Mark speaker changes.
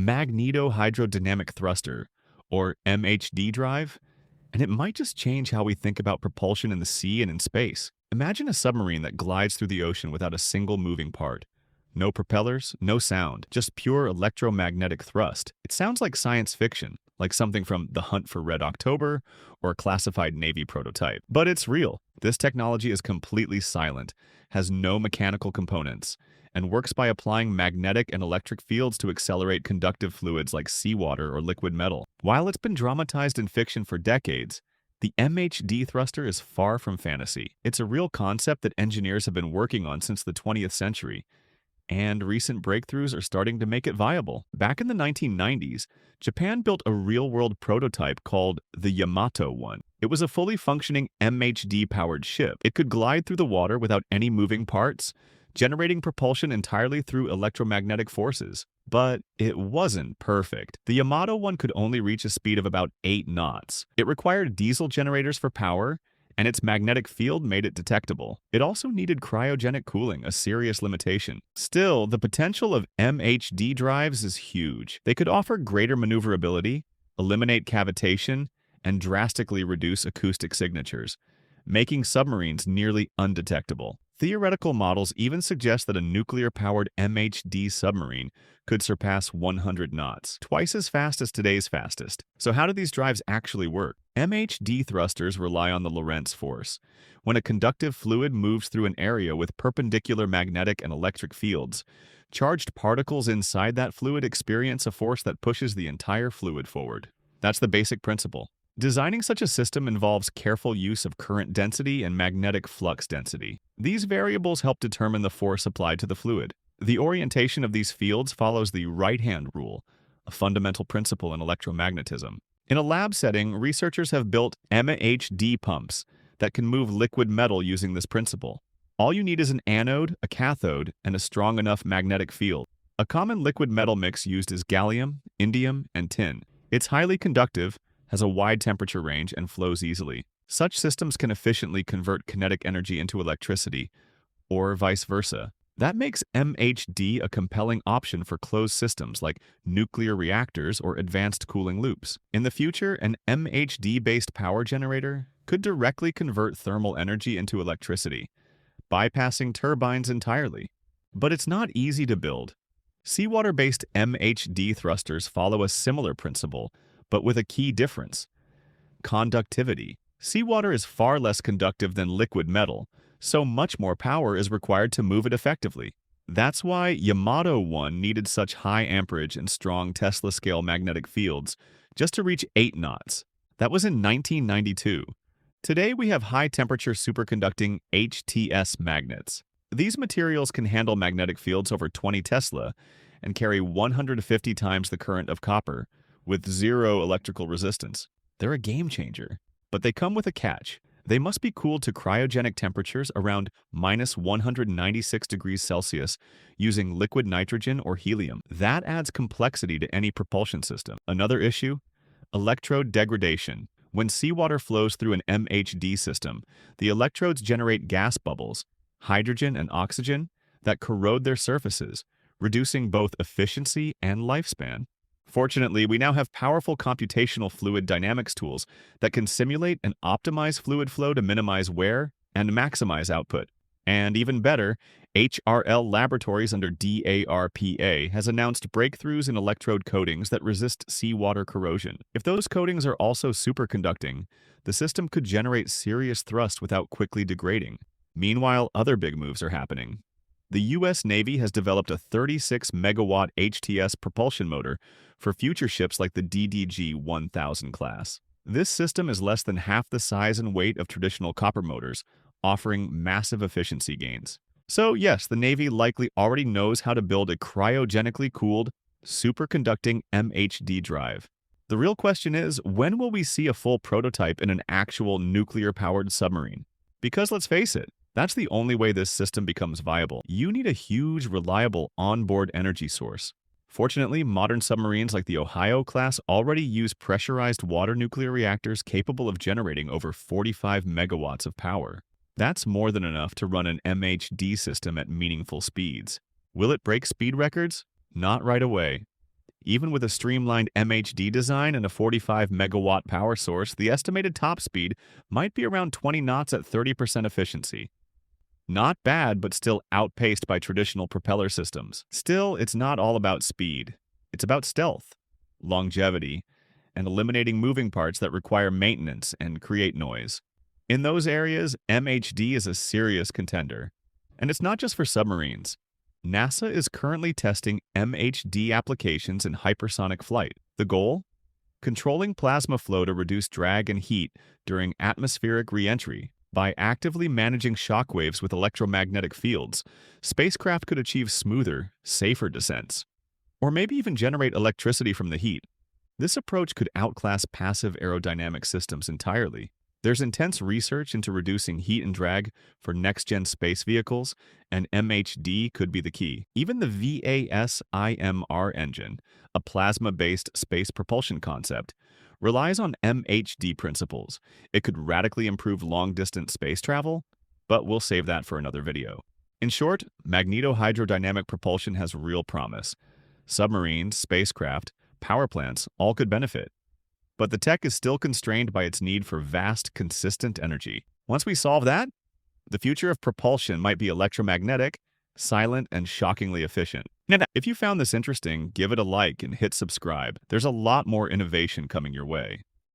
Speaker 1: Magnetohydrodynamic thruster, or MHD drive, and it might just change how we think about propulsion in the sea and in space. Imagine a submarine that glides through the ocean without a single moving part. No propellers, no sound, just pure electromagnetic thrust. It sounds like science fiction, like something from The Hunt for Red October or a classified Navy prototype. But it's real. This technology is completely silent, has no mechanical components, and works by applying magnetic and electric fields to accelerate conductive fluids like seawater or liquid metal. While it's been dramatized in fiction for decades, the MHD thruster is far from fantasy. It's a real concept that engineers have been working on since the 20th century, and recent breakthroughs are starting to make it viable. Back in the 1990s, Japan built a real-world prototype called the Yamato one. It was a fully functioning MHD-powered ship. It could glide through the water without any moving parts, generating propulsion entirely through electromagnetic forces. But it wasn't perfect. The Yamato one could only reach a speed of about 8 knots. It required diesel generators for power, and its magnetic field made it detectable. It also needed cryogenic cooling, a serious limitation. Still, the potential of MHD drives is huge. They could offer greater maneuverability, eliminate cavitation, and drastically reduce acoustic signatures, making submarines nearly undetectable. Theoretical models even suggest that a nuclear-powered MHD submarine could surpass 100 knots, twice as fast as today's fastest. So how do these drives actually work? MHD thrusters rely on the Lorentz force. When a conductive fluid moves through an area with perpendicular magnetic and electric fields, charged particles inside that fluid experience a force that pushes the entire fluid forward. That's the basic principle. Designing such a system involves careful use of current density and magnetic flux density. These variables help determine the force applied to the fluid. The orientation of these fields follows the right-hand rule, a fundamental principle in electromagnetism. In a lab setting, researchers have built MHD pumps that can move liquid metal using this principle. All you need is an anode, a cathode, and a strong enough magnetic field. A common liquid metal mix used is gallium, indium, and tin. It's highly conductive, has a wide temperature range, and flows easily. Such systems can efficiently convert kinetic energy into electricity, or vice versa. That makes MHD a compelling option for closed systems like nuclear reactors or advanced cooling loops. In the future, an MHD-based power generator could directly convert thermal energy into electricity, bypassing turbines entirely. But it's not easy to build. Seawater-based MHD thrusters follow a similar principle, but with a key difference: conductivity. Seawater is far less conductive than liquid metal, so much more power is required to move it effectively. That's why Yamato 1 needed such high amperage and strong Tesla-scale magnetic fields just to reach 8 knots. That was in 1992. Today we have high-temperature superconducting HTS magnets. These materials can handle magnetic fields over 20 Tesla and carry 150 times the current of copper, with zero electrical resistance. They're a game changer. But they come with a catch. They must be cooled to cryogenic temperatures around -196 degrees Celsius using liquid nitrogen or helium. That adds complexity to any propulsion system. Another issue: electrode degradation. When seawater flows through an MHD system, the electrodes generate gas bubbles, hydrogen and oxygen, that corrode their surfaces, reducing both efficiency and lifespan. Fortunately, we now have powerful computational fluid dynamics tools that can simulate and optimize fluid flow to minimize wear and maximize output. And even better, HRL Laboratories under DARPA has announced breakthroughs in electrode coatings that resist seawater corrosion. If those coatings are also superconducting, the system could generate serious thrust without quickly degrading. Meanwhile, other big moves are happening. The U.S. Navy has developed a 36-megawatt HTS propulsion motor for future ships like the DDG-1000 class. This system is less than half the size and weight of traditional copper motors, offering massive efficiency gains. So yes, the Navy likely already knows how to build a cryogenically cooled, superconducting MHD drive. The real question is, when will we see a full prototype in an actual nuclear-powered submarine? Because let's face it, that's the only way this system becomes viable. You need a huge, reliable onboard energy source. Fortunately, modern submarines like the Ohio class already use pressurized water nuclear reactors capable of generating over 45 megawatts of power. That's more than enough to run an MHD system at meaningful speeds. Will it break speed records? Not right away. Even with a streamlined MHD design and a 45 megawatt power source, the estimated top speed might be around 20 knots at 30% efficiency. Not bad, but still outpaced by traditional propeller systems. Still, it's not all about speed. It's about stealth, longevity, and eliminating moving parts that require maintenance and create noise. In those areas, MHD is a serious contender. And it's not just for submarines. NASA is currently testing MHD applications in hypersonic flight. The goal? Controlling plasma flow to reduce drag and heat during atmospheric reentry. By actively managing shock waves with electromagnetic fields, spacecraft could achieve smoother, safer descents. Or maybe even generate electricity from the heat. This approach could outclass passive aerodynamic systems entirely. There's intense research into reducing heat and drag for next-gen space vehicles, and MHD could be the key. Even the VASIMR engine, a plasma-based space propulsion concept, relies on MHD principles. It could radically improve long-distance space travel, but we'll save that for another video. In short, magnetohydrodynamic propulsion has real promise. Submarines, spacecraft, power plants all could benefit. But the tech is still constrained by its need for vast, consistent energy. Once we solve that, the future of propulsion might be electromagnetic, silent, and shockingly efficient. Now, if you found this interesting, give it a like and hit subscribe. There's a lot more innovation coming your way.